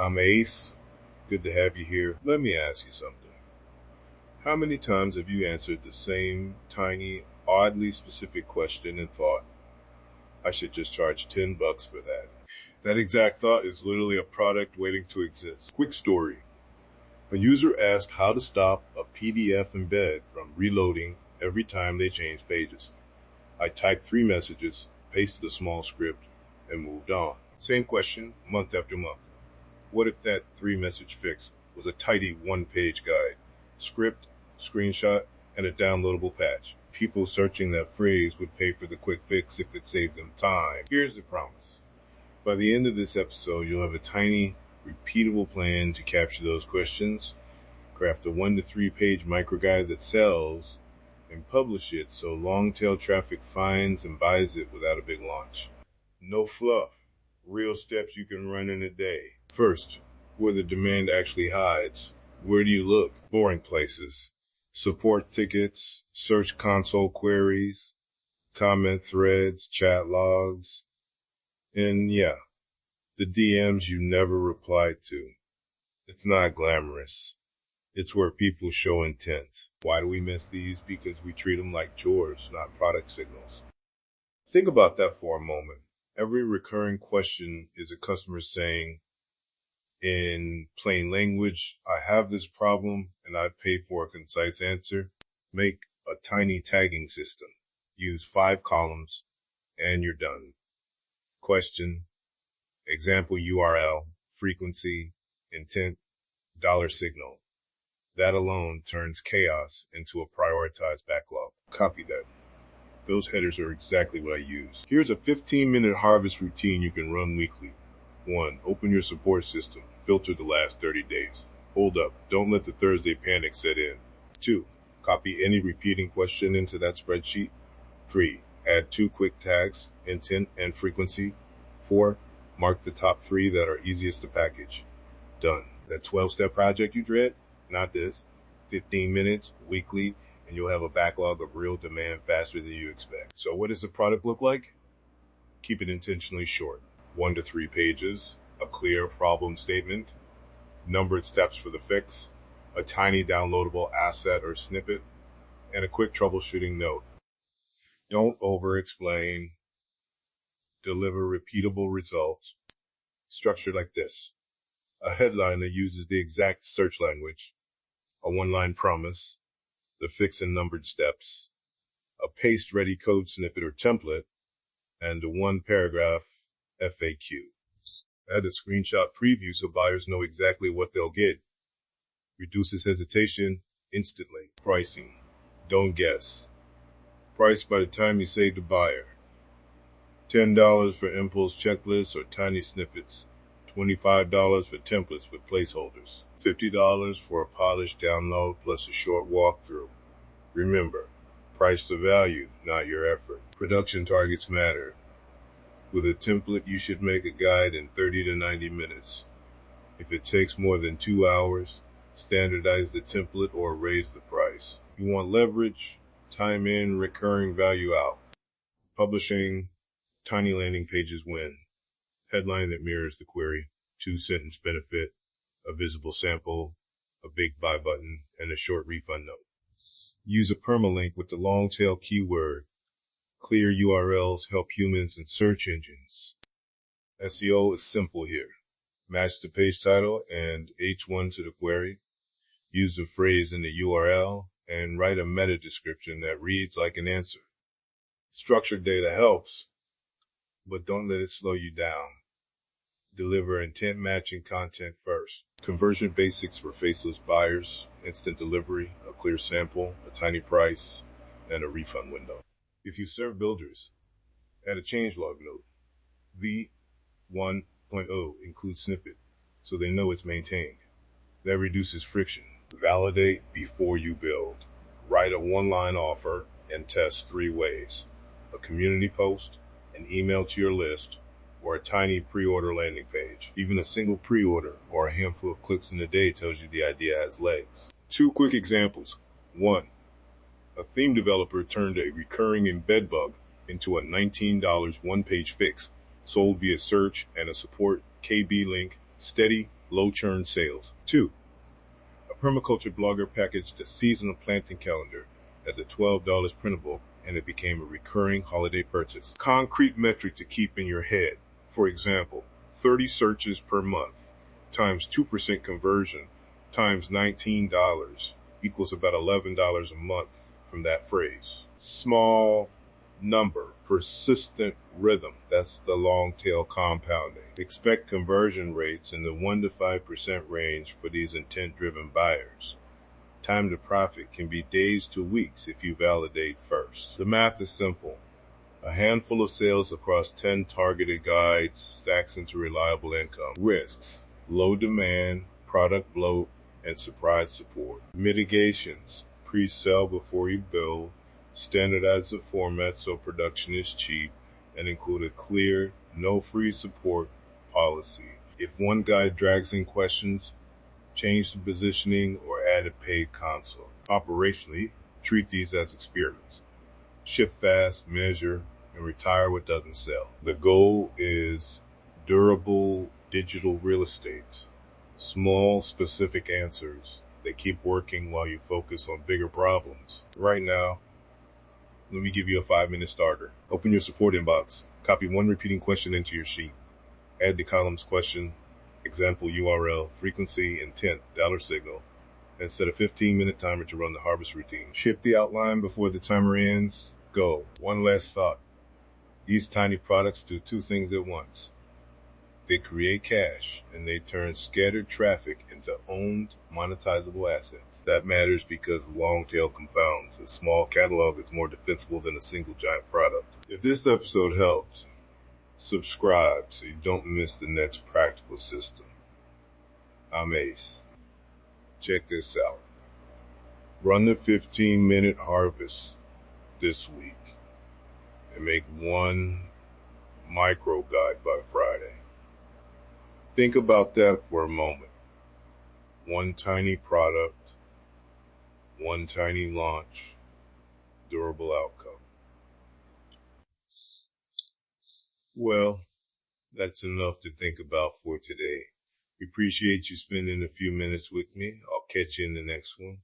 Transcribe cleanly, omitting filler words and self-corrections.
I'm Ace. Good to have you here. Let me ask you something. How many times have you answered the same tiny, oddly specific question and thought, I should just charge $10 for that? That exact thought is literally a product waiting to exist. Quick story. A user asked how to stop a PDF embed from reloading every time they change pages. I typed 3 messages, pasted a small script, and moved on. Same question, month after month. What if that 3-message fix was a tidy 1-page guide, script, screenshot, and a downloadable patch? People searching that phrase would pay for the quick fix if it saved them time. Here's the promise. By the end of this episode, you'll have a tiny, repeatable plan to capture those questions, craft a 1 to 3 page micro guide that sells, and publish it so long-tail traffic finds and buys it without a big launch. No fluff. Real steps you can run in a day. First, where the demand actually hides. Where do you look? Boring places. Support tickets, search console queries, comment threads, chat logs, and yeah, the DMs you never replied to. It's not glamorous. It's where people show intent. Why do we miss these? Because we treat them like chores, not product signals. Think about that for a moment. Every recurring question is a customer saying, in plain language, I have this problem and I pay for a concise answer. Make a tiny tagging system. Use 5 columns and you're done. Question, example URL, frequency, intent, dollar signal. That alone turns chaos into a prioritized backlog. Copy that. Those headers are exactly what I use. Here's a 15-minute harvest routine you can run weekly. 1. Open your support system. Filter the last 30 days. Hold up. Don't let the Thursday panic set in. 2. Copy any repeating question into that spreadsheet. 3. Add 2 quick tags, intent and frequency. 4. Mark the top 3 that are easiest to package. Done. That 12-step project you dread? Not this. 15 minutes, weekly, and you'll have a backlog of real demand faster than you expect. So what does the product look like? Keep it intentionally short. 1 to 3 pages, a clear problem statement, numbered steps for the fix, a tiny downloadable asset or snippet, and a quick troubleshooting note. Don't over-explain. Deliver repeatable results. Structured like this. A headline that uses the exact search language, a 1-line promise, the fix and numbered steps, a paste-ready code snippet or template, and a 1-paragraph FAQ. Add a screenshot preview so buyers know exactly what they'll get. Reduces hesitation instantly. Pricing. Don't guess. Price by the time you save the buyer. $10 for impulse checklists or tiny snippets. $25 for templates with placeholders. $50 for a polished download plus a short walkthrough. Remember, price the value, not your effort. Production targets matter. With a template, you should make a guide in 30 to 90 minutes. If it takes more than 2 hours, standardize the template or raise the price. You want leverage, time in, recurring value out. Publishing, tiny landing pages win. Headline that mirrors the query, 2-sentence benefit, a visible sample, a big buy button, and a short refund note. Use a permalink with the long tail keyword. Clear URLs help humans and search engines. SEO is simple here. Match the page title and H1 to the query. Use the phrase in the URL and write a meta description that reads like an answer. Structured data helps, but don't let it slow you down. Deliver intent-matching content first. Conversion basics for faceless buyers, instant delivery, a clear sample, a tiny price, and a refund window. If you serve builders, add a changelog note. V1.0 includes snippet, so they know it's maintained. That reduces friction. Validate before you build. Write a 1-line offer and test 3 ways. A community post, an email to your list, or a tiny pre-order landing page. Even a single pre-order or a handful of clicks in a day tells you the idea has legs. 2 quick examples. 1. A theme developer turned a recurring embed bug into a $19 1-page fix, sold via search and a support KB link, steady, low churn sales. 2. A permaculture blogger packaged a seasonal planting calendar as a $12 printable, and it became a recurring holiday purchase. Concrete metric to keep in your head. For example, 30 searches per month times 2% conversion times $19 equals about $11 a month from that phrase. Small number, persistent rhythm. That's the long tail compounding. Expect conversion rates in the 1 to 5% range for these intent-driven buyers. Time to profit can be days to weeks if you validate first. The math is simple. A handful of sales across 10 targeted guides stacks into reliable income. Risks: low demand, product bloat, and surprise support. Mitigations: pre-sell before you build, standardize the format so production is cheap, and include a clear, no free support policy. If one guide drags in questions, change the positioning or add a paid console. Operationally, treat these as experiments. Ship fast, measure, and retire what doesn't sell. The goal is durable digital real estate. Small, specific answers that keep working while you focus on bigger problems. Right now, let me give you a 5-minute starter. Open your support inbox. Copy one repeating question into your sheet. Add the columns question, example URL, frequency, intent, $signal, and set a 15-minute timer to run the harvest routine. Ship the outline before the timer ends. Go. One last thought. These tiny products do two things at once. They create cash, and they turn scattered traffic into owned, monetizable assets. That matters because the long tail compounds. A small catalog is more defensible than a single giant product. If this episode helped, subscribe so you don't miss the next practical system. I'm Ace. Check this out. Run the 15-minute harvest this week and make one micro guide by Friday. Think about that for a moment. One tiny product, one tiny launch, durable outcome. Well, that's enough to think about for today. We appreciate you spending a few minutes with me. I'll catch you in the next one.